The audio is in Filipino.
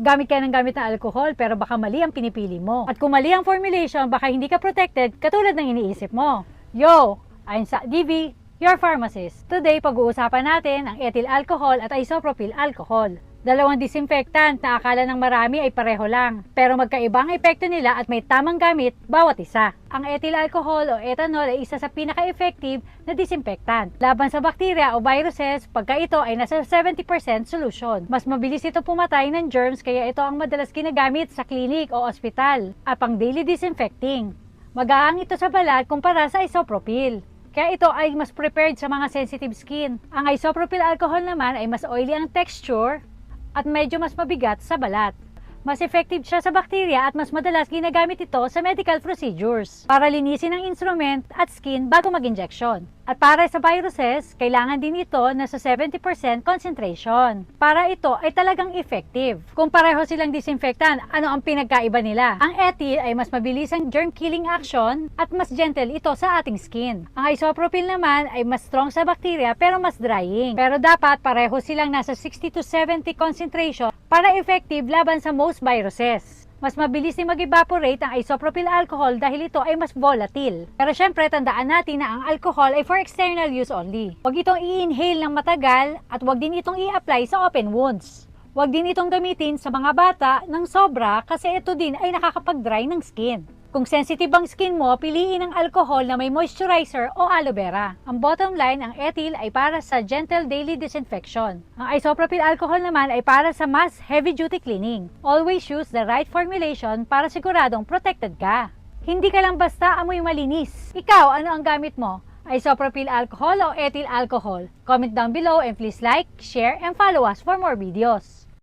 Gamit ka ng gamit na alcohol pero baka mali ang pinipili mo. At kung mali ang formulation, baka hindi ka protected katulad ng iniisip mo. Yo! Ayon sa DV, your pharmacist. Today, pag-uusapan natin ang ethyl alcohol at isopropyl alcohol. Dalawang disinfectant na akala ng marami ay pareho lang, pero magkaiba ang epekto nila at may tamang gamit bawat isa. Ang ethyl alcohol o ethanol ay isa sa pinaka-effective na disinfectant laban sa bakterya o viruses pagka ito ay nasa 70% solution. Mas mabilis ito pumatay ng germs kaya ito ang madalas ginagamit sa klinik o ospital at pang daily disinfecting. Magaang ito sa balat kumpara sa isopropyl. Kaya ito ay mas prepared sa mga sensitive skin. Ang isopropyl alcohol naman ay mas oily ang texture at medyo mas mabigat sa balat. Mas effective siya sa bakterya at mas madalas ginagamit ito sa medical procedures para linisin ang instrument at skin bago mag-injection. At para sa viruses, kailangan din ito na sa 70% concentration para ito ay talagang effective. Kung pareho silang disinfectant, ano ang pinagkaiba nila? Ang ethyl ay mas mabilis ang germ-killing action at mas gentle ito sa ating skin. Ang isopropyl naman ay mas strong sa bakterya pero mas drying. Pero dapat pareho silang nasa 60 to 70 concentration para effective laban sa most viruses. Mas mabilis din mag-evaporate ang isopropyl alcohol dahil ito ay mas volatile. Pero syempre, tandaan natin na ang alcohol ay for external use only. Huwag itong i-inhale ng matagal at huwag din itong i-apply sa open wounds. Huwag din itong gamitin sa mga bata ng sobra kasi ito din ay nakakapag-dry ng skin. Kung sensitive ang skin mo, piliin ang alcohol na may moisturizer o aloe vera. Ang bottom line, ang ethyl ay para sa gentle daily disinfection. Ang isopropyl alcohol naman ay para sa mass heavy-duty cleaning. Always use the right formulation para siguradong protected ka. Hindi ka lang basta amoy malinis. Ikaw, ano ang gamit mo? Isopropyl alcohol o ethyl alcohol? Comment down below and please like, share, and follow us for more videos.